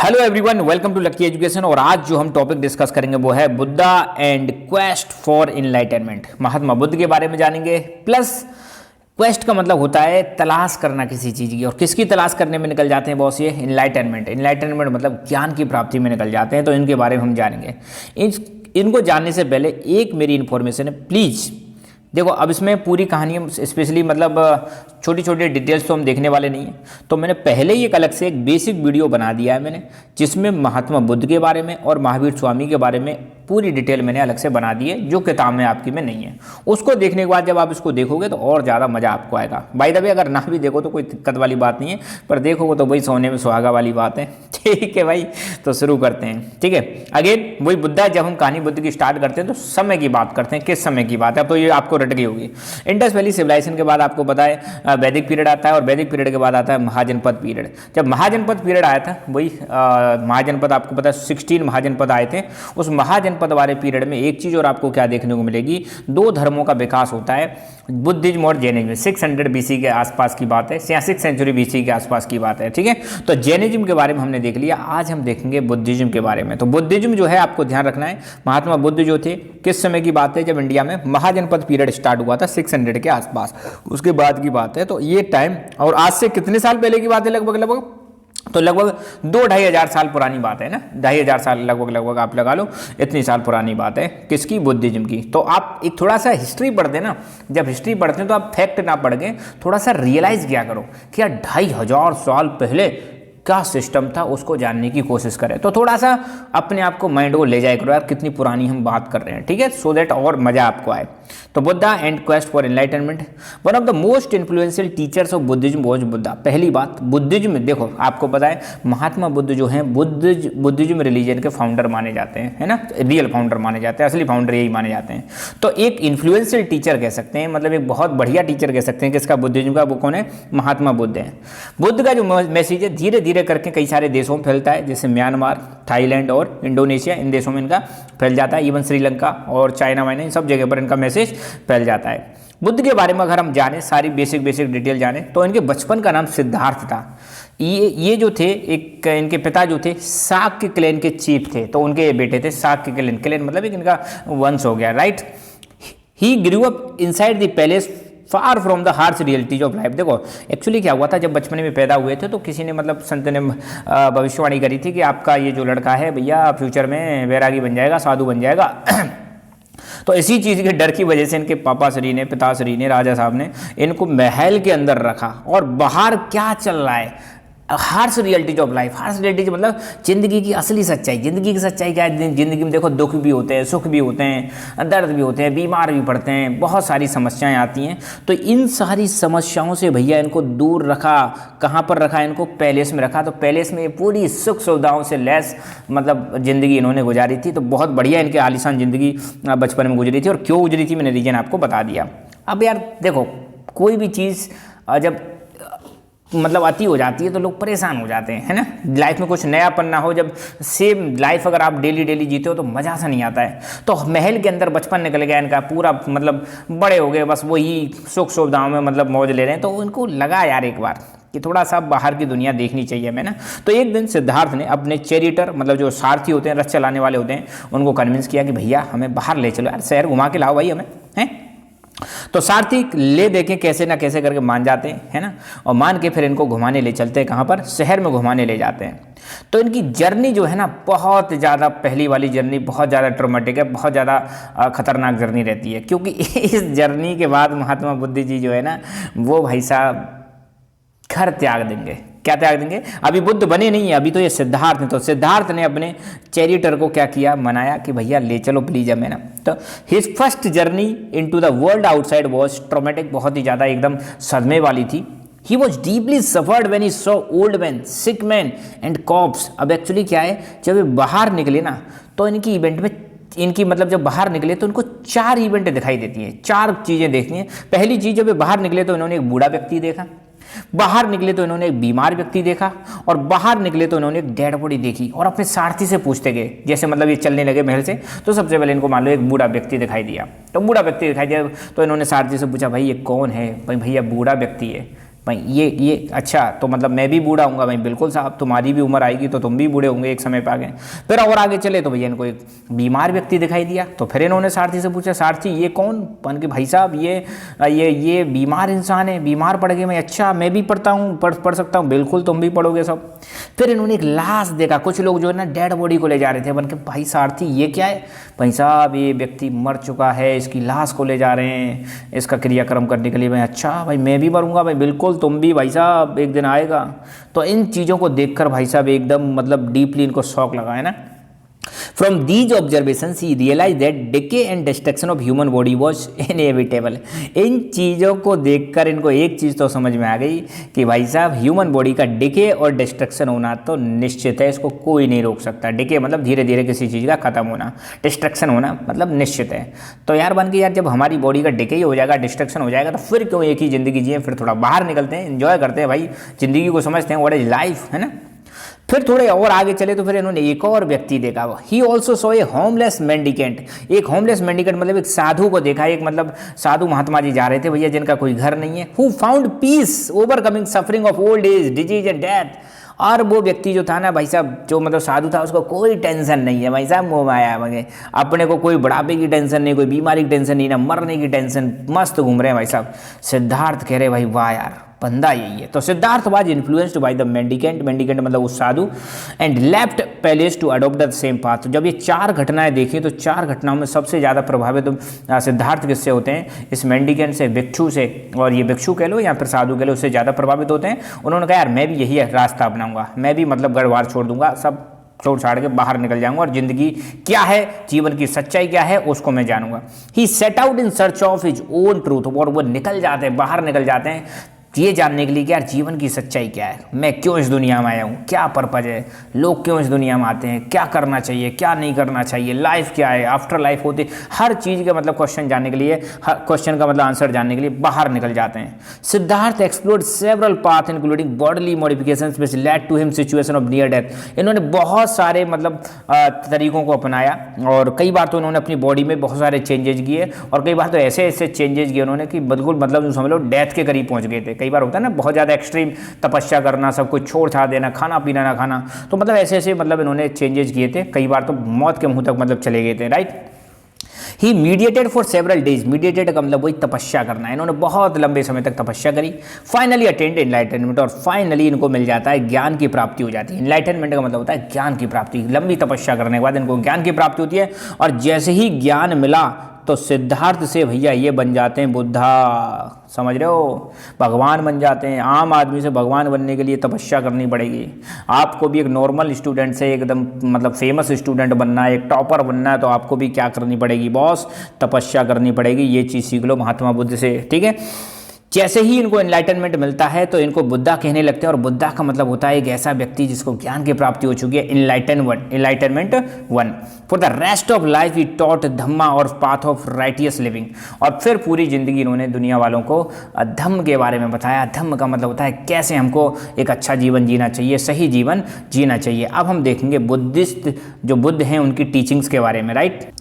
Hello everyone, welcome to lucky education. और आज जो हम टॉपिक डिस्कस करेंगे वो है Buddha and quest for enlightenment. Mahatma Buddha के बारे में जानेंगे। प्लस क्वेस्ट का मतलब होता है तलाश करना किसी चीज़ की, और किसकी तलाश करने में निकल जाते हैं बॉस? ये इनलाइटनमेंट। इनलाइटनमेंट मतलब ज्ञान की प्राप्ति में निकल जाते हैं। तो इनके बारे में हम जानेंगे। इनको जानने से पहले एक मेरी इन्फॉर्मेशन है, प्लीज़ देखो। अब इसमें पूरी कहानी हम स्पेशली मतलब छोटी छोटी डिटेल्स तो हम देखने वाले नहीं हैं। तो मैंने पहले ही एक अलग से एक बेसिक वीडियो बना दिया है मैंने, जिसमें महात्मा बुद्ध के बारे में और महावीर स्वामी के बारे में पूरी डिटेल मैंने अलग से बना दी है, जो किताब में आपकी में नहीं है। उसको देखने के बाद जब आप इसको देखोगे तो और ज़्यादा मज़ा आपको आएगा। बाय द वे, अगर ना भी देखो तो कोई दिक्कत वाली बात नहीं है, पर देखोगे तो वही सोने में सुहागा वाली बात है। ठीक है भाई, तो शुरू करते हैं। ठीक है, अगेन वही बुद्धा। जब हम कहानी बुद्ध की स्टार्ट करते हैं तो समय की बात करते हैं। किस समय की बात है? तो ये आपको रट गई होगी। इंडस वैली सिविलाइजेशन के बाद आपको पता है वैदिक पीरियड आता है, और वैदिक पीरियड के बाद आता है महाजनपद पीरियड। जब महाजनपद पीरियड आया था, वही महाजनपद, आपको पता है 16 महाजनपद आए थे। उस महाजनपद वाले पीरियड में एक चीज और आपको क्या देखने को मिलेगी, दो धर्मों का विकास होता है, बुद्धिज्म और जैनिज्म। 600 बीसी के आसपास की बात है, 6 सेंचुरी बीसी के आसपास की बात है। ठीक है, तो जैनिज्म के बारे में हमने देख लिया। आज हम देखेंगे बुद्धिज्म के बारे में। तो बुद्धिज्म जो है आपको ध्यान रखना है, महात्मा बुद्ध जो थे, किस समय की बात है? जब इंडिया में महाजनपद पीरियड स्टार्ट हुआ था 600 के आसपास, उसके बाद की बात है। तो ये टाइम, और आज से कितने साल पहले की बात है? लगभग तो लगभग 2-2.5 हज़ार साल पुरानी बात है ना। 2.5 हज़ार साल लगभग आप लगा लो, इतनी साल पुरानी बात है। किसकी? बुद्धिज्म की। तो आप एक थोड़ा सा हिस्ट्री पढ़ते ना, जब हिस्ट्री पढ़ते हैं तो आप फैक्ट ना पढ़ के थोड़ा सा रियलाइज किया करो कि यार 2.5 हज़ार साल पहले क्या सिस्टम था, उसको जानने की कोशिश करें। तो थोड़ा सा अपने आप को माइंड को ले जाए करो यार, कितनी पुरानी हम बात कर रहे हैं। ठीक है, सो दैट और मजा आपको आए। तो Buddha and quest for enlightenment. One of the most influential teachers of Buddhism was Buddha. पहली बात, बुद्धिज्म देखो, आपको पता है महात्मा बुद्ध जो हैं बुद्धिज्म रिलीजन के फाउंडर माने जाते हैं, है ना। रियल फाउंडर माने जाते हैं, असली फाउंडर यही माने जाते हैं। तो एक इन्फ्लुएंशियल टीचर कह सकते हैं, मतलब एक बहुत बढ़िया टीचर कह सकते हैं किसका? बुद्धिज्म का। वो कौन है? महात्मा बुद्ध है। बुद्ध का जो मैसेज है धीरे धीरे करके कई सारे देशों में फैलता है, जैसे म्यांमार, थाईलैंड और इंडोनेशिया, इन देशों में इनका फैल जाता है। इवन श्रीलंका और चाइना वाइना, इन सब जगह पर इनका मैसेज फैल जाता है। बुद्ध के बारे में अगर हम जाने, सारी बेसिक डिटेल जाने, तो इनके बचपन का नाम सिद्धार्थ था। ये जो थे, एक इनके पिता जो थे शाक्य क्लैन के चीफ थे, तो उनके बेटे थे शाक्य क्लैन मतलब एक इनका वंश हो गया, right. He grew up inside the palace far from the harsh realities of life. देखो एक्चुअली क्या हुआ था, जब बचपन में पैदा हुए थे तो किसी ने, मतलब संत ने भविष्यवाणी करी थी कि आपका ये जो लड़का है भैया फ्यूचर में वैरागी बन जाएगा, साधु बन जाएगा। तो इसी चीज़ के डर की वजह से इनके पिताश्री ने, राजा साहब ने इनको महल के अंदर रखा, और बाहर क्या चल रहा है, harsh realities of life. Harsh realities मतलब जिंदगी की असली सच्चाई। जिंदगी की सच्चाई क्या है? जिंदगी में देखो दुख भी होते हैं, सुख भी होते हैं, दर्द भी होते हैं, बीमार भी पड़ते हैं, बहुत सारी समस्याएं आती हैं। तो इन सारी समस्याओं से भैया इनको दूर रखा। कहाँ पर रखा? इनको पैलेस में रखा। तो पैलेस में पूरी सुख सुविधाओं से लैस मतलब ज़िंदगी इन्होंने गुजारी थी। तो बहुत बढ़िया इनके आलीशान ज़िंदगी बचपन में गुजरी थी। और क्यों गुजरी थी मैंने रीजन आपको बता दिया। अब यार देखो, कोई भी चीज़ जब मतलब अति हो जाती है तो लोग परेशान हो जाते हैं, है ना। लाइफ में कुछ नयापन ना हो, जब सेम लाइफ अगर आप डेली जीते हो तो मज़ा सा नहीं आता है। तो महल के अंदर बचपन निकल गया इनका पूरा, मतलब बड़े हो गए, बस वही सुख सुविधाओं में मतलब मौज ले रहे हैं। तो उनको लगा यार एक बार कि थोड़ा सा बाहर की दुनिया देखनी चाहिए हमें ना। तो एक दिन सिद्धार्थ ने अपने चैरिटर, मतलब जो सारथी होते हैं, रथ चलाने वाले होते हैं, उनको कन्विंस किया कि भैया हमें बाहर ले चलो यार, शहर घुमा के लाओ भाई हमें, हैं। तो सारथी ले देखें कैसे ना कैसे करके मान जाते हैं, है ना। और मान के फिर इनको घुमाने ले चलते हैं, कहाँ पर? शहर में घुमाने ले जाते हैं। तो इनकी जर्नी जो है ना, बहुत ज़्यादा, पहली वाली जर्नी बहुत ज़्यादा ट्रॉमेटिक है, बहुत ज़्यादा खतरनाक जर्नी रहती है। क्योंकि इस जर्नी के बाद महात्मा बुद्ध जी जो है ना, वो भाई साहब घर त्याग देंगे। क्या त्याग देंगे? अभी बुद्ध बने नहीं है, अभी तो ये सिद्धार्थ हैं। तो सिद्धार्थ ने अपने चैरिटर को क्या किया, मनाया कि भैया ले चलो प्लीज हमें ना। तो his first journey into the world outside was traumatic, बहुत ही ज़्यादा एकदम सदमे वाली थी। He was deeply suffered when he saw old men, sick men and corpses। अब एक्चुअली क्या है, जब ये बाहर निकले ना, तो इनकी इवेंट में मतलब जब बाहर निकले तो इनको 4 इवेंट दिखाई देती हैं, 4 चीज़ें देखनी है। पहली चीज़, जब ये बाहर निकले तो इन्होंने एक बूढ़ा व्यक्ति देखा, बाहर निकले तो इन्होंने एक बीमार व्यक्ति देखा, और बाहर निकले तो इन्होंने एक डेड बॉडी देखी। और अपने सारथी से पूछते गए, जैसे मतलब ये चलने लगे महल से, तो सबसे पहले इनको मान लो एक बूढ़ा व्यक्ति दिखाई दिया। तो बूढ़ा व्यक्ति दिखाई दिया तो इन्होंने सारथी से पूछा, भाई ये कौन है? भाई भैया बूढ़ा व्यक्ति है। भाई ये अच्छा, तो मतलब मैं भी बूढ़ा हूँगा भाई, बिल्कुल साहब, तुम्हारी भी उम्र आएगी तो तुम भी बूढ़े होंगे एक समय पे आगे। फिर और आगे चले तो भैया इनको एक बीमार व्यक्ति दिखाई दिया, तो फिर इन्होंने सारथी से पूछा, सारथी ये कौन? पन के भाई साहब ये बीमार इंसान है, बीमार पड़ गए। मैं अच्छा, मैं भी पढ़ता हूँ, पढ़ सकता हूँ। बिल्कुल तुम भी पढ़ोगे सब। फिर इन्होंने एक लाश देखा, कुछ लोग जो है ना डेड बॉडी को ले जा रहे थे, बन के भाई सारथी ये क्या है? भाई साहब ये व्यक्ति मर चुका है, इसकी लाश को ले जा रहे हैं इसका क्रियाक्रम करने के लिए। मैं अच्छा भाई मैं भी मरूंगा भाई, बिल्कुल तुम भी भाई साहब, एक दिन आएगा। तो इन चीज़ों को देखकर भाई साहब एकदम मतलब डीपली इनको शौक लगा है ना। From these observations, he realized that decay and destruction of human body was inevitable. इन चीज़ों को देखकर इनको एक चीज़ तो समझ में आ गई कि भाई साहब ह्यूमन बॉडी का डिके और डिस्ट्रक्शन होना तो निश्चित है, इसको कोई नहीं रोक सकता। डिके मतलब धीरे धीरे किसी चीज़ का खत्म होना, डिस्ट्रक्शन होना मतलब निश्चित है। तो यार बन के यार जब हमारी बॉडी का डिके ही हो जाएगा, डिस्ट्रक्शन हो जाएगा, तो फिर क्यों एक ही ज़िंदगी जिए? फिर थोड़ा बाहर निकलते हैं, एंजॉय करते हैं भाई, ज़िंदगी को समझते हैं, व्हाट इज लाइफ, है ना। फिर थोड़े और आगे चले तो फिर इन्होंने एक और व्यक्ति देखा। He also so A homeless mendicant. एक होमलेस मेंडिकेंट मतलब एक साधु को देखा। एक मतलब साधु महात्मा जी जा रहे थे भैया, जिनका कोई घर नहीं है। Who found peace overcoming suffering of old age, disease and death. और वो व्यक्ति जो था ना भाई साहब, जो मतलब साधु था, उसको कोई टेंशन नहीं है भाई साहब, मोह माया मगे, अपने को कोई बुढ़ापे की टेंशन नहीं, कोई बीमारी की टेंशन नहीं, ना मरने की टेंशन, मस्त घूम रहे हैं भाई साहब। सिद्धार्थ कह रहे भाई वाह यार बंदा यही है। तो Siddhartha was influenced by the mendicant, mendicant मतलब उस साधु, and left palace to adopt the same path. तो जब ये चार घटनाएं देखी तो चार घटनाओं में सबसे ज़्यादा प्रभावित सिद्धार्थ किससे होते हैं? इस मेंडिकेंट से, भिक्षु से, और ये भिक्षु कह लो या फिर साधु कह लो, उससे ज़्यादा प्रभावित होते हैं। उन्होंने कहा यार मैं भी यही रास्ता अपनाऊंगा, मैं भी मतलब घर बार छोड़ दूंगा, सब छोड़ छाड़ के बाहर निकल जाऊंगा और जिंदगी क्या है, जीवन की सच्चाई क्या है उसको मैं जानूंगा। He set out in search of his own truth. और वो निकल जाते हैं, बाहर निकल जाते हैं ये जानने के लिए कि यार जीवन की सच्चाई क्या है, मैं क्यों इस दुनिया में आया हूँ, क्या पर्पज है, लोग क्यों इस दुनिया में आते हैं, क्या करना चाहिए, क्या नहीं करना चाहिए, लाइफ क्या है, आफ्टर लाइफ होती, हर चीज़ का मतलब क्वेश्चन जानने के लिए, हर क्वेश्चन का मतलब आंसर जानने के लिए बाहर निकल जाते हैं। Siddhartha explored several path including bodily modifications which led to him situation of near death. इन्होंने बहुत सारे मतलब तरीकों को अपनाया और कई बार तो इन्होंने अपनी बॉडी में बहुत सारे चेंजेस किए और कई बार तो ऐसे ऐसे चेंजेस किए उन्होंने कि बिल्कुल मतलब समझ लो डेथ के करीब पहुंच गए थे। कई बार होता है ना बहुत ज़्यादा एक्सट्रीम तपस्या करना, सब कुछ छोड़ छाड़ देना, खाना पीना ना खाना, तो मतलब ऐसे ऐसे मतलब इन्होंने चेंजेस किए थे। कई बार तो मौत के मुंह तक मतलब चले गए थे, right. He mediated for several days. Mediated का मतलब वही तपस्या करना है, इन्होंने बहुत लंबे समय तक तपस्या करी। फाइनली अटेंड एनलाइटनमेंट, और फाइनली इनको मिल जाता है, ज्ञान की प्राप्ति हो जाती है। एनलाइटनमेंट का मतलब होता है ज्ञान की प्राप्ति। लंबी तपस्या करने के बाद इनको ज्ञान की प्राप्ति होती है और जैसे ही ज्ञान मिला तो सिद्धार्थ से भैया ये बन जाते हैं बुद्धा, समझ रहे हो, भगवान बन जाते हैं। आम आदमी से भगवान बनने के लिए तपस्या करनी पड़ेगी। आपको भी एक नॉर्मल स्टूडेंट से एकदम मतलब फेमस स्टूडेंट बनना है, एक टॉपर बनना है, तो आपको भी क्या करनी पड़ेगी बॉस? तपस्या करनी पड़ेगी। ये चीज़ सीख लो महात्मा बुद्ध से, ठीक है। जैसे ही इनको एनलाइटनमेंट मिलता है तो इनको बुद्धा कहने लगते हैं और बुद्धा का मतलब होता है एक ऐसा व्यक्ति जिसको ज्ञान की प्राप्ति हो चुकी है। Enlightenment won. For the rest of life he taught dhamma और पाथ ऑफ राइटियस लिविंग। और फिर पूरी जिंदगी इन्होंने दुनिया वालों को धम्म के बारे में बताया। धम्म का मतलब होता है कैसे हमको एक अच्छा जीवन जीना चाहिए, सही जीवन जीना चाहिए। अब हम देखेंगे बुद्धिस्ट जो बुद्ध हैं उनकी टीचिंग्स के बारे में, राइट।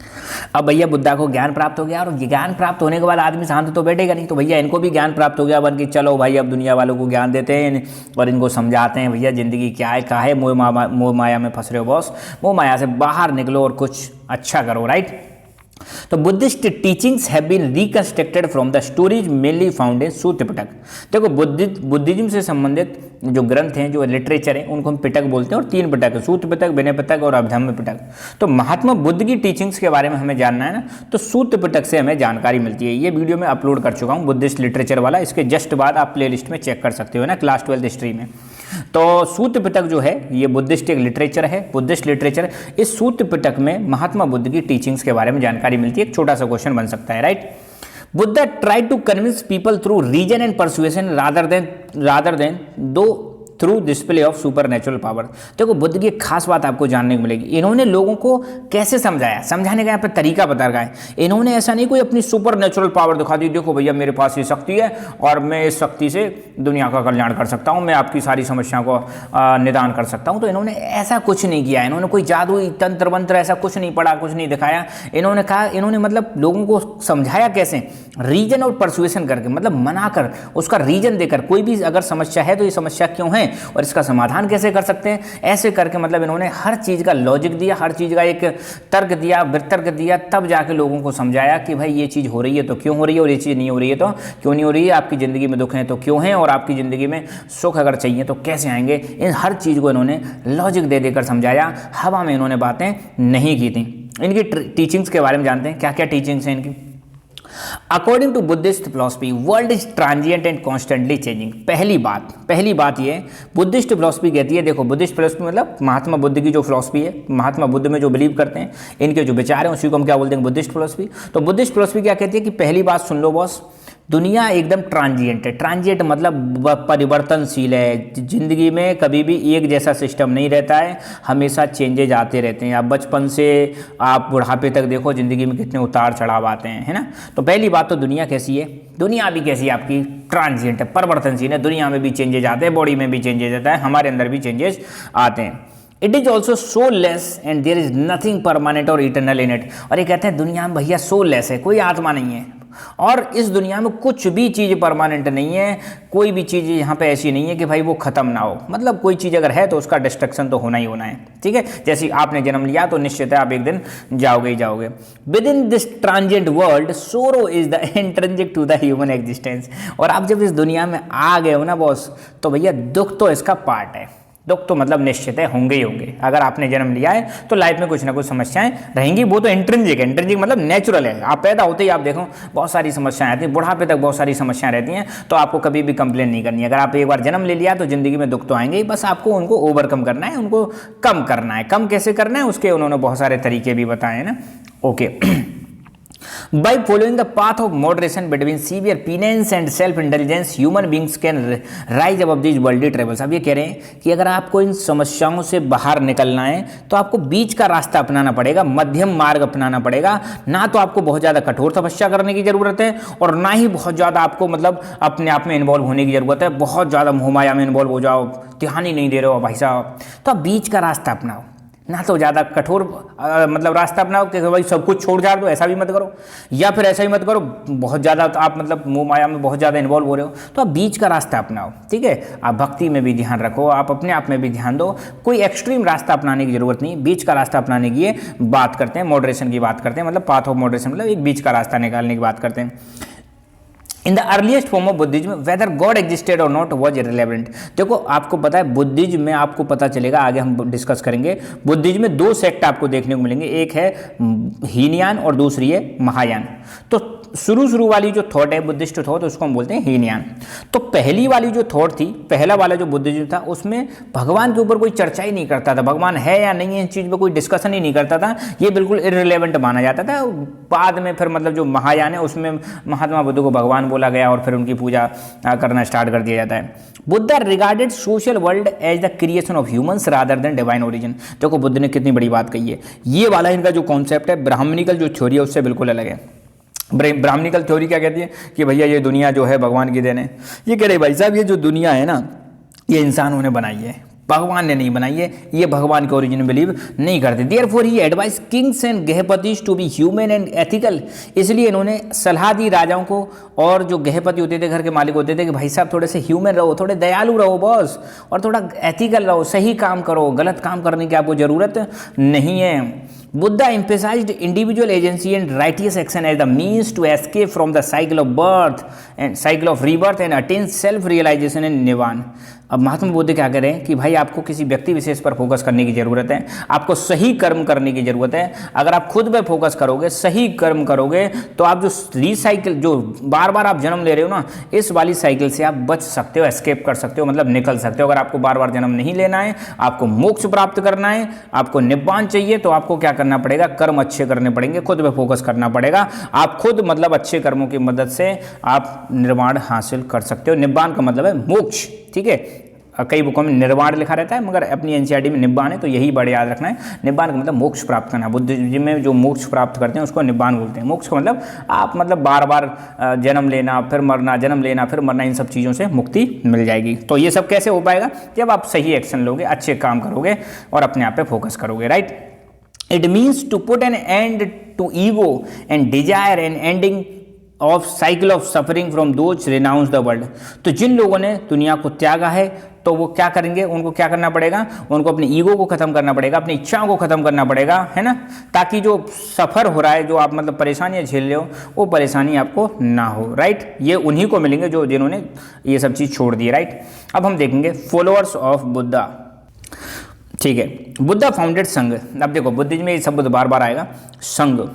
अब भैया बुद्धा को ज्ञान प्राप्त हो गया और ज्ञान प्राप्त होने के बाद आदमी शांत तो बैठेगा नहीं, तो भैया इनको भी ज्ञान प्राप्त हो गया बन के चलो भाई अब दुनिया वालों को ज्ञान देते हैं और इनको समझाते हैं भैया ज़िंदगी क्या है, काहे मोह माया में फंस रहे हो बॉस, मोह माया से बाहर निकलो और कुछ अच्छा करो, राइट। तो Buddhist teachings have been reconstructed from the stories mainly found in Sutra Pitaka. देखो बुद्धिज्म से संबंधित जो ग्रंथ हैं, जो लिटरेचर हैं, उनको हम पिटक बोलते हैं और 3 पिटक है, सूत्र पिटक, विनय पिटक और अभिधम्म पिटक। तो महात्मा बुद्ध की टीचिंग्स के बारे में हमें जानना है ना, तो सूत्र पिटक से हमें जानकारी मिलती है। ये वीडियो मैं अपलोड कर चुका हूँ बुद्धिस्ट लिटरेचर वाला, इसके जस्ट बाद आप प्लेलिस्ट में चेक कर सकते हो ना, क्लास 12 हिस्ट्री में। तो सूत्र पिटक जो है ये बुद्धिस्ट एक लिटरेचर है, बुद्धिस्ट लिटरेचर। इस सूत्र पिटक में महात्मा बुद्ध की टीचिंग्स के बारे में जानकारी मिलती है। एक छोटा सा क्वेश्चन बन सकता है, right. Buddha try to convince people through reason and persuasion rather than though through display of supernatural power. देखो बुद्ध की एक खास बात आपको जानने को मिलेगी, इन्होंने लोगों को कैसे समझाया, समझाने का यहाँ पे तरीका बता रखा है। इन्होंने ऐसा नहीं कोई अपनी सुपर नेचुरल पावर दिखा दी, देखो भैया मेरे पास ये शक्ति है और मैं इस शक्ति से दुनिया का कल्याण कर सकता हूँ, मैं आपकी सारी समस्याओं को निदान कर सकता हूँ। तो इन्होंने ऐसा कुछ नहीं किया, इन्होंने कोई जादू तंत्र मंत्र ऐसा कुछ नहीं पढ़ा, कुछ नहीं दिखाया। इन्होंने कहा, इन्होंने मतलब लोगों को समझाया कैसे, रीजन और परसुएशन करके, मतलब मनाकर उसका रीजन देकर, कोई भी अगर समस्या है तो ये समस्या क्यों है और इसका समाधान कैसे कर सकते हैं, ऐसे करके मतलब इन्होंने हर चीज़ का लॉजिक दिया, हर चीज़ का एक तर्क दिया, वितर्क दिया, तब जाके लोगों को समझाया कि भाई ये चीज़ हो रही है तो क्यों हो रही है और ये चीज़ नहीं हो रही है तो क्यों नहीं हो रही है, आपकी ज़िंदगी में दुख है तो क्यों है और आपकी ज़िंदगी में सुख अगर चाहिए तो कैसे आएंगे। इन हर चीज़ को इन्होंने लॉजिक दे देकर समझाया, हवा में इन्होंने बातें नहीं की थी। इनकी टीचिंग्स के बारे में जानते हैं, क्या क्या टीचिंग्स हैं इनकी। According to Buddhist philosophy world is transient and constantly changing. पहली बात ये बुद्धिस्ट फिलॉसफी कहती है, देखो बुद्धिस्ट फिलॉसफी मतलब महात्मा बुद्ध की जो फिलॉसफी है, महात्मा बुद्ध में जो बिलीव करते हैं, इनके जो विचार हैं उसी को हम क्या बोलते हैं, बुद्धिस्ट फिलॉसफी। तो बुद्धिस्ट फिलॉसफी क्या कहती है कि पहली बात सुन लो बॉस, दुनिया एकदम ट्रांजिएंट है। ट्रांजिएंट मतलब परिवर्तनशील है, जिंदगी में कभी भी एक जैसा सिस्टम नहीं रहता है, हमेशा चेंजेज आते रहते हैं। आप बचपन से आप बुढ़ापे तक देखो जिंदगी में कितने उतार चढ़ाव आते हैं, है ना। तो पहली बात तो दुनिया कैसी है, दुनिया भी कैसी है आपकी, ट्रांजिएंट है, परिवर्तनशील है। दुनिया में भी चेंजेज आते हैं, बॉडी में भी चेंजेज आता है, हमारे अंदर भी चेंजेस आते हैं। It is also soulless and there is nothing permanent और इटर्नल इन इट। और ये कहते हैं दुनिया में भैया सोललेस है, कोई आत्मा नहीं है और इस दुनिया में कुछ भी चीज़ परमानेंट नहीं है, कोई भी चीज़ यहाँ पे ऐसी नहीं है कि भाई वो ख़त्म ना हो। मतलब कोई चीज़ अगर है तो उसका डिस्ट्रक्शन तो होना ही होना है, ठीक है। जैसे आपने जन्म लिया तो निश्चित है आप एक दिन जाओगे ही जाओगे। Within this transient world sorrow is the intrinsic to the human existence. और आप जब इस दुनिया में आ गए हो ना बॉस, तो भैया दुख तो इसका पार्ट है। दुख तो मतलब निश्चित है, होंगे ही होंगे। अगर आपने जन्म लिया है तो लाइफ में कुछ ना कुछ समस्याएं रहेंगी, वो तो इंट्रिंसिक है। इंट्रिंसिक मतलब नेचुरल है, आप पैदा होते ही आप देखो बहुत सारी समस्याएं आती हैं, बुढ़ापे तक बहुत सारी समस्याएं रहती हैं। तो आपको कभी भी कंप्लेन नहीं करनी है। अगर आप एक बार जन्म ले लिया तो जिंदगी में दुख तो आएंगे ही, बस आपको उनको ओवरकम करना है, उनको कम करना है। कम कैसे करना है उसके उन्होंने बहुत सारे तरीके भी बताए हैं ना। Okay By following the path of moderation between severe penance and self-indulgence, human beings can rise above these worldly troubles। अब ये कह रहे हैं कि अगर आपको इन समस्याओं से बाहर निकलना है तो आपको बीच का रास्ता अपनाना पड़ेगा, मध्यम मार्ग अपनाना पड़ेगा। ना तो आपको बहुत ज़्यादा कठोर तपस्या करने की ज़रूरत है और ना ही बहुत ज़्यादा आपको मतलब अपने आप में इन्वॉल्व होने की ज़रूरत है। बहुत ज़्यादा मोहमाया में इन्वॉल्व हो जाओ, ध्यान ही नहीं दे रहे हो भाई साहब, तो आप बीच का रास्ता अपनाओ। ना तो ज़्यादा कठोर मतलब रास्ता अपनाओ कि भाई सब कुछ छोड़ जा दो, ऐसा भी मत करो, या फिर ऐसा ही मत करो बहुत ज़्यादा तो आप मतलब मोह माया में बहुत ज़्यादा इन्वॉल्व हो रहे हो। तो आप बीच का रास्ता अपनाओ, ठीक है। आप भक्ति में भी ध्यान रखो, आप अपने आप में भी ध्यान दो। कोई एक्सट्रीम रास्ता अपनाने की जरूरत नहीं, बीच का रास्ता अपनाने की बात करते हैं, मॉडरेशन की बात करते हैं। मतलब पाथ ऑफ मॉडरेशन मतलब एक बीच का रास्ता निकालने की बात करते हैं। In the earliest form of Buddhism whether God existed और नॉट वॉज इररिलेवेंट। देखो आपको पता है बुद्धिज्म में आपको पता चलेगा, आगे हम डिस्कस करेंगे। बुद्धिज्म में दो सेक्ट आपको देखने को मिलेंगे, एक है हीनयान और दूसरी है महायान। तो शुरू वाली जो थॉट है बुद्धिस्ट थॉट, उसको हम बोलते हैं हीनयान। तो पहली वाली जो थॉट थी, पहला वाला जो बुद्धिज्म था, उसमें भगवान के ऊपर कोई चर्चा ही नहीं करता था, भगवान है या नहीं है इस चीज़ पर कोई डिस्कशन ही नहीं करता था, ये बिल्कुल इररिलेवेंट माना जाता था। बाद में फिर मतलब जो महायान है उसमें महात्मा बुद्ध को भगवान बोला गया और फिर उनकी पूजा करना स्टार्ट कर दिया जाता है। Buddha regarded social world as the creation of humans rather than divine origin. देखो बुद्ध ने कितनी बड़ी बात कही है। ये वाला इनका जो कॉन्सेप्ट है ब्राह्मणिकल जो थ्योरी है उससे बिल्कुल अलग है। ब्राह्मणिकल थ्योरी क्या कहती है कि भैया ये दुनिया जो है भगवान की देन है। ये कह रहे भाई साहब ये जो दुनिया है ना, ये इंसानों ने बनाई है, भगवान ने नहीं बनाई है। ये भगवान के ओरिजिन बिलीव नहीं करते। Therefore he advise kings and grihapatis to be human and ethical. इसलिए इन्होंने सलाह दी राजाओं को और जो गृहपति होते थे, घर के मालिक होते थे, कि भाई साहब थोड़े से ह्यूमन रहो, थोड़े दयालु रहो बॉस, और थोड़ा एथिकल रहो, सही काम करो, गलत काम करने की आपको ज़रूरत नहीं है। Buddha emphasized individual agency and righteous action as the means to escape from the cycle of birth and cycle of rebirth and attain self-realization and nirvana। अब महात्मा बुद्ध क्या करें कि भाई आपको किसी व्यक्ति विशेष पर फोकस करने की ज़रूरत है, आपको सही कर्म करने की ज़रूरत है। अगर आप खुद पे फोकस करोगे, सही कर्म करोगे, तो आप जो रिसाइकिल जो बार बार आप जन्म ले रहे हो ना, इस वाली साइकिल से आप बच सकते हो, एस्केप कर सकते हो, मतलब निकल सकते हो। अगर आपको बार बार जन्म नहीं लेना है, आपको मोक्ष प्राप्त करना है, आपको निब्बान चाहिए, तो आपको क्या करना पड़ेगा, कर्म अच्छे करने पड़ेंगे, खुद पे फोकस करना पड़ेगा। आप खुद मतलब अच्छे कर्मों की मदद से आप निर्वाण हासिल कर सकते हो। निब्बान का मतलब है मोक्ष, ठीक है। कई बुकों में निर्वाण लिखा रहता है, मगर अपनी एनसीईआरटी में निब्बान है, तो यही बड़े याद रखना है। निब्बान का मतलब मोक्ष प्राप्त करना। बुद्धिज्म में जो मोक्ष प्राप्त करते हैं उसको निब्बान बोलते हैं। मोक्ष का मतलब आप मतलब बार बार जन्म लेना फिर मरना, जन्म लेना फिर मरना, इन सब चीज़ों से मुक्ति मिल जाएगी। तो ये सब कैसे हो पाएगा? जब आप सही एक्शन लोगे, अच्छे काम करोगे और अपने आप पे फोकस करोगे, right. It means to put an end to ego and desire and ending of cycle of suffering from those renounce the world. तो जिन लोगों ने दुनिया को त्यागा है तो वो क्या करेंगे? उनको क्या करना पड़ेगा? उनको अपने ईगो को खत्म करना पड़ेगा, अपनी इच्छाओं को खत्म करना पड़ेगा, है ना, ताकि जो सफ़र हो रहा है, जो आप मतलब परेशानियां झेल रहे हो, वो परेशानी आपको ना हो, राइट। ये उन्हीं को मिलेंगे जो जिन्होंने ये सब चीज़ छोड़ दी, राइट। अब हम देखेंगे फॉलोअर्स ऑफ बुद्धा, ठीक है। बुद्धा फाउंडेड संघ। अब देखो बुद्धिज्म में ये शब्द बार बार आएगा, संघ।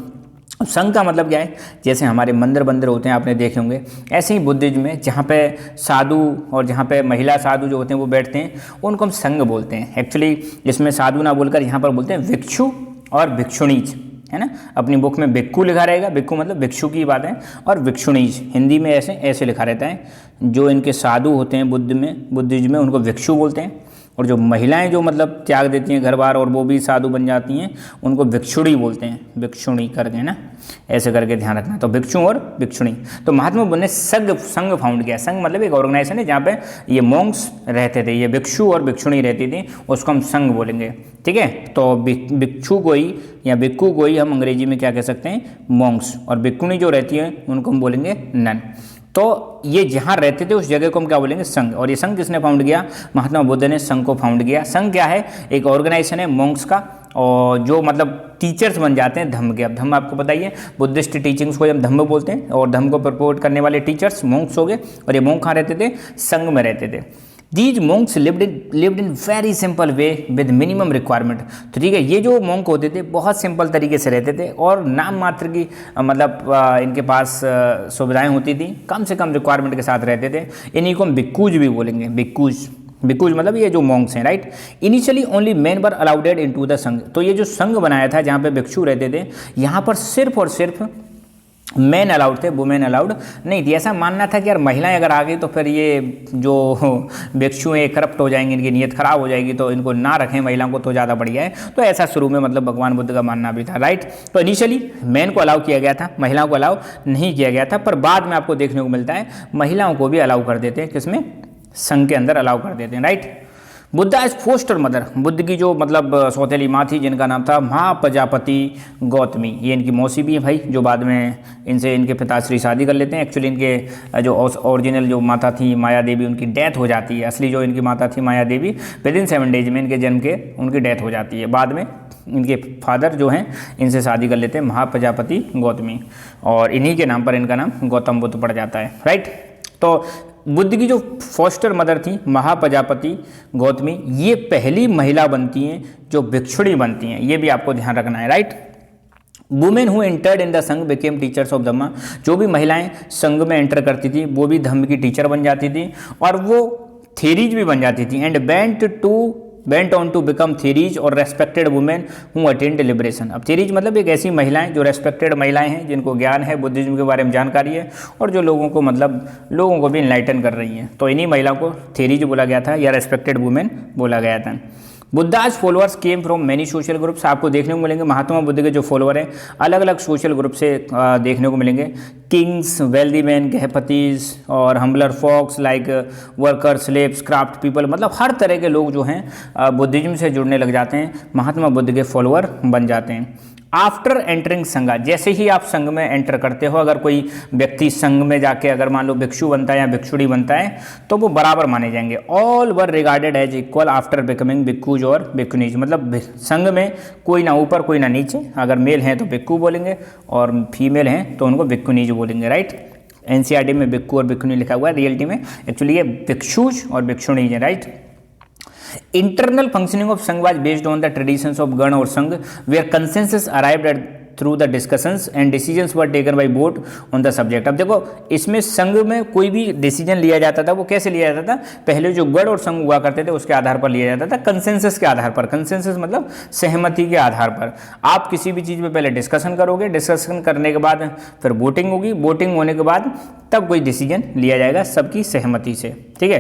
संघ का मतलब क्या है? जैसे हमारे मंदिर बंदिर होते हैं, आपने देखे होंगे, ऐसे ही बुद्धिज्म में जहाँ पे साधु और जहाँ पे महिला साधु जो होते हैं वो बैठते हैं, उनको हम संघ बोलते हैं। एक्चुअली इसमें साधु ना बोलकर यहाँ पर बोलते हैं भिक्षु और भिक्षुणीज, है ना। अपनी बुक में भिक्खु लिखा रहेगा, भिक्खु मतलब भिक्षु की बात है, और भिक्षुणीज हिंदी में ऐसे लिखा रहता है। जो इनके साधु होते हैं बुद्धिज्म में उनको भिक्षु बोलते हैं, और जो महिलाएं जो मतलब त्याग देती हैं घर बार और वो भी साधु बन जाती हैं, उनको भिक्षुणी बोलते हैं, भिक्षुणी करके ना, ऐसे करके ध्यान रखना। तो भिक्षु और भिक्षुणी। तो महात्मा बुद्ध ने संघ फाउंड किया। संघ मतलब एक ऑर्गेनाइजेशन है जहाँ पे ये मॉन्क्स रहते थे, ये भिक्षु और भिक्षुणी रहती थी, उसको हम संघ बोलेंगे, ठीक है। तो भिक्षु को ही या भिक्खु को ही हम अंग्रेजी में क्या कह सकते हैं? मॉन्क्स। और भिक्षुणी जो रहती है उनको हम बोलेंगे नन। तो ये जहाँ रहते थे उस जगह को हम क्या बोलेंगे? संघ। और ये संघ किसने फाउंड किया? महात्मा बुद्ध ने संघ को फाउंड किया। संघ क्या है? एक ऑर्गेनाइजेशन है मॉन्क्स का, और जो मतलब टीचर्स बन जाते हैं धम्म के। अब धम्म आपको पता ही है, बुद्धिस्ट टीचिंग्स को हम धम्म बोलते हैं, और धम्म को प्रपोर्ट करने वाले टीचर्स मॉन्क्स हो गए। और ये मॉन्क कहाँ रहते थे? संघ में रहते थे। These Monks lived in very simple way with minimum requirement. तो ठीक है, ये जो मॉन्क होते थे बहुत सिंपल तरीके से रहते थे, और नाम मात्र की मतलब इनके पास सुविधाएं होती थी, कम से कम रिक्वायरमेंट के साथ रहते थे। इन्हीं को हम भिक्खुज भी बोलेंगे, भिक्खुज मतलब ये जो मॉन्क्स हैं, right. Initially only main were allowed into the संघ। तो ये जो संघ बनाया था जहाँ पे भिक्षु रहते थे, यहाँ पर सिर्फ और सिर्फ मेन अलाउड थे, वुमेन अलाउड नहीं थी। ऐसा मानना था कि यार महिलाएं अगर आ गई तो फिर ये जो भिक्षु हैं करप्ट हो जाएंगे, इनकी नीयत खराब हो जाएगी, तो इनको ना रखें महिलाओं को तो ज़्यादा बढ़िया है। तो ऐसा शुरू में मतलब भगवान बुद्ध का मानना भी था, राइट। तो इनिशियली मेन को अलाउ किया गया था, महिलाओं को अलाउ नहीं किया गया था। पर बाद में आपको देखने को मिलता है महिलाओं को भी अलाउ कर देते हैं, किसमें? संघ के अंदर अलाउ कर देते हैं, right. Buddha is foster mother. Buddha की जो मतलब सौतेली माँ थी जिनका नाम था महाप्रजापति गौतमी, ये इनकी मौसी भी है भाई, जो बाद में इनसे इनके पिताश्री शादी कर लेते हैं। एक्चुअली इनके जो ओरिजिनल जो माता थी माया देवी, उनकी डेथ हो जाती है। असली जो इनकी माता थी माया देवी, विदिन 7 डेज में इनके जन्म के उनकी डेथ हो जाती है। बाद में इनके फादर जो हैं इनसे शादी कर लेते हैं महाप्रजापति गौतमी, और इन्हीं के नाम पर इनका नाम गौतम बुद्ध पड़ जाता है, राइट। तो बुद्ध की जो फोस्टर मदर थी महाप्रजापति गौतमी, ये पहली महिला बनती हैं जो भिक्षुणी बनती हैं, ये भी आपको ध्यान रखना है, right. Women who entered in the संघ बिकेम टीचर्स ऑफ धम्मा। जो भी महिलाएं संघ में एंटर करती थी वो भी धम्म की टीचर बन जाती थी, और वो थेरीज भी बन जाती थी। And went on to become theris और respected women who attend liberation. अब थेरीज मतलब एक ऐसी महिलाएं जो रेस्पेक्टेड महिलाएं हैं, जिनको ज्ञान है, बुद्धिज्म के बारे में जानकारी है, और जो लोगों को भी इनलाइटन कर रही हैं। तो इन्हीं महिलाओं को थेरीज बोला गया था या रेस्पेक्टेड वुमेन बोला गया था। Buddha's followers came from many social groups. आपको देखने को मिलेंगे महात्मा बुद्ध के जो फॉलोअर हैं अलग अलग सोशल ग्रुप से देखने को मिलेंगे। किंग्स, वेल्दी मैन, गृहपतिज, और humbler folks like worker, slaves, craft people, मतलब हर तरह के लोग जो हैं बुद्धिज्म से जुड़ने लग जाते हैं, महात्मा बुद्ध के फॉलोअर बन जाते हैं। आफ्टर एंटरिंग संघ, जैसे ही आप संघ में एंटर करते हो, अगर कोई व्यक्ति संघ में जाके अगर मान लो भिक्षु बनता है या भिक्षुड़ी बनता है, तो वो बराबर माने जाएंगे। All were regarded as equal after becoming bhikkhus और भिक्षुनीज। मतलब संघ में कोई ना ऊपर कोई ना नीचे, अगर मेल हैं तो भिक्खु बोलेंगे और फीमेल हैं तो उनको भिक्षुनीज बोलेंगे, राइट। एनसीईआरटी में भिक्खु और भिक्षुणी लिखा हुआ है, रियलिटी में एक्चुअली ये भिक्षुज और भिक्षुणीज है, right. Internal functioning of Sangha was based on the traditions of gana और Sangha where consensus arrived through the discussions and decisions were taken by board on the subject. अब देखो इसमें संघ में कोई भी डिसीजन लिया जाता था वो कैसे लिया जाता था, पहले जो गढ़ और संघ हुआ करते थे उसके आधार पर लिया जाता था, कंसेंसस के आधार पर। कंसेंसस मतलब सहमति के आधार पर। आप किसी भी चीज़ पे पहले डिस्कशन करोगे, डिस्कशन करने के बाद फिर वोटिंग होगी, वोटिंग होने के बाद तब कोई डिसीजन लिया जाएगा सबकी सहमति से, ठीक है।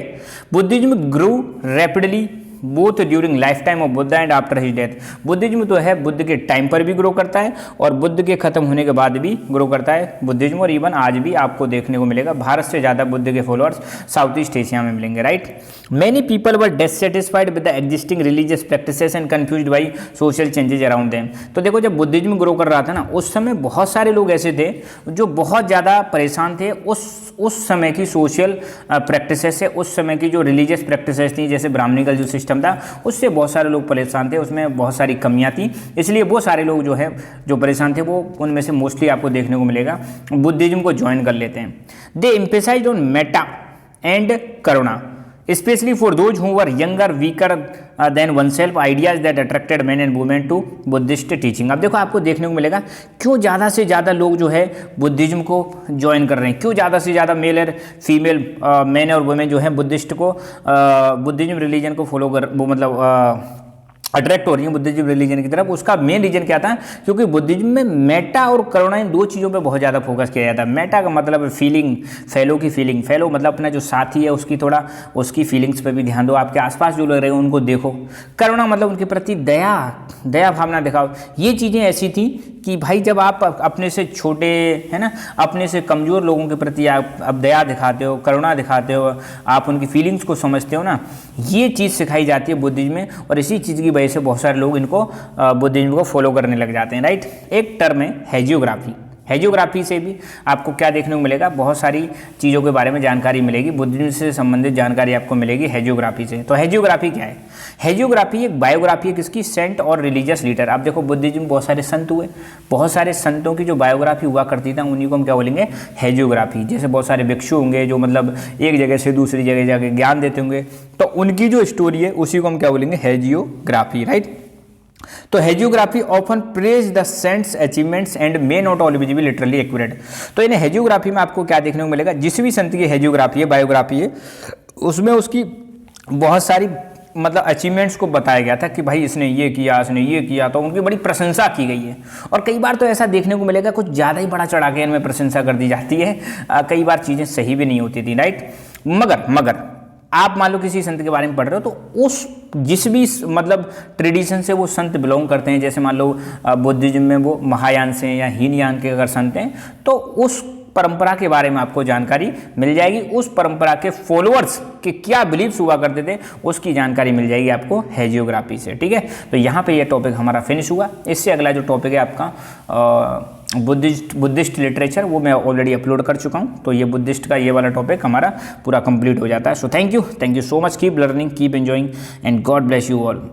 Buddhism grew rapidly both during life time of Buddha and after his death. Buddhism तो है बुद्ध के टाइम पर भी ग्रो करता है और बुद्ध के खत्म होने के बाद भी ग्रो करता है बुद्धिज्म, और इवन आज भी आपको देखने को मिलेगा भारत से ज़्यादा बुद्ध के फॉलोअर्स साउथ ईस्ट एशिया में मिलेंगे, right. Many people were dissatisfied with the existing religious practices and confused by social changes around them. तो देखो जब बुद्धिज्म ग्रो कर रहा था ना उस समय बहुत सारे लोग ऐसे थे जो बहुत ज़्यादा परेशान थे उस समय की सोशल प्रैक्टिसेस से, उस समय की जो रिलीजियस प्रैक्टिसेस थी, जैसे ब्राह्मणिकल जो सिस्टम था उससे बहुत सारे लोग परेशान थे, उसमें बहुत सारी कमियां थी। इसलिए वो सारे लोग जो है जो परेशान थे वो उनमें से मोस्टली आपको देखने को मिलेगा बुद्धिज्म को ज्वाइन कर लेते हैं। They emphasized on metta and karuna especially for those who were younger, weaker than oneself, ideas that attracted men and women to Buddhist teaching। अब देखो आपको देखने को मिलेगा क्यों ज़्यादा से ज़्यादा लोग जो है बुद्धिज्म को ज्वाइन कर रहे हैं, क्यों ज़्यादा से ज़्यादा मेल और फीमेल मैन और वुमेन जो है बुद्धिस्ट को बुद्धिज्म रिलीजन को फॉलो कर वो मतलब अट्रैक्ट हो रही है बुद्धिज्म रिलीजन की तरफ। उसका मेन रीजन क्या था, क्योंकि बुद्धिज्म में मेटा और करुणा इन दो चीज़ों पे बहुत ज़्यादा फोकस किया जाता है। मेटा का मतलब फीलिंग, फेलो की फीलिंग, फेलो मतलब अपना जो साथी है उसकी थोड़ा उसकी फीलिंग्स पे भी ध्यान दो, आपके आसपास जो लोग रहे हैं उनको देखो। करुणा मतलब उनके प्रति दया भावना दिखाओ। ये चीज़ें ऐसी थी कि भाई जब आप अपने से छोटे है ना, अपने से कमज़ोर लोगों के प्रति आप दया दिखाते हो, करुणा दिखाते हो, आप उनकी फीलिंग्स को समझते हो ना, ये चीज़ सिखाई जाती है बुद्धिज्म में। और इसी चीज़ की वजह से बहुत सारे लोग इनको बुद्धिज्म को फॉलो करने लग जाते हैं, राइट। एक टर्म है हेजियोग्राफी। हेजियोग्राफी से भी आपको क्या देखने को मिलेगा, बहुत सारी चीज़ों के बारे में जानकारी मिलेगी, बुद्धिज्म से संबंधित जानकारी आपको मिलेगी हेजियोग्राफी से। तो हेजियोग्राफी क्या है? हेजियोग्राफी एक बायोग्राफी है किसकी, सेंट और रिलीजियस लीडर। आप देखो बुद्धिज्म में बहुत सारे संत हुए, बहुत सारे संतों की जो बायोग्राफी हुआ करती थी उन्हीं को हम क्या बोलेंगे, हेजियोग्राफी। जैसे बहुत सारे भिक्षु होंगे जो मतलब एक जगह से दूसरी जगह जाके ज्ञान देते होंगे, तो उनकी जो स्टोरी है उसी को हम क्या बोलेंगे, हेजियोग्राफी, राइट। तो hagiography often praise the saints achievements and may not always be literally accurate. तो इन हेजियोग्राफी में आपको क्या देखने को मिलेगा, जिस भी संत की हेजियोग्राफी है, बायोग्राफी है, उसमें उसकी बहुत सारी मतलब अचीवमेंट्स को बताया गया था कि भाई इसने ये किया, इसने ये किया, तो उनकी बड़ी प्रशंसा की गई है। और कई बार तो ऐसा देखने को मिलेगा कुछ ज़्यादा ही बड़ा चढ़ा के इनमें प्रशंसा कर दी जाती है, कई बार चीज़ें सही भी नहीं होती थी, राइट। मगर आप मान लो किसी संत के बारे में पढ़ रहे हो तो उस जिस भी मतलब ट्रेडिशन से वो संत बिलोंग करते हैं, जैसे मान लो बुद्धिज्म में वो महायान से या हीनयान के अगर संत हैं, तो उस परंपरा के बारे में आपको जानकारी मिल जाएगी, उस परंपरा के फॉलोअर्स के क्या बिलीव्स हुआ करते थे उसकी जानकारी मिल जाएगी आपको हेजियोग्राफी से, ठीक है। तो यहाँ पे ये टॉपिक हमारा फिनिश हुआ। इससे अगला जो टॉपिक है आपका बुद्धिस्ट लिटरेचर, वो मैं ऑलरेडी अपलोड कर चुका हूँ। तो ये बुद्धिस्ट का ये वाला टॉपिक हमारा पूरा कंप्लीट हो जाता है। So thank you so much, keep learning, keep enjoying and God bless you all.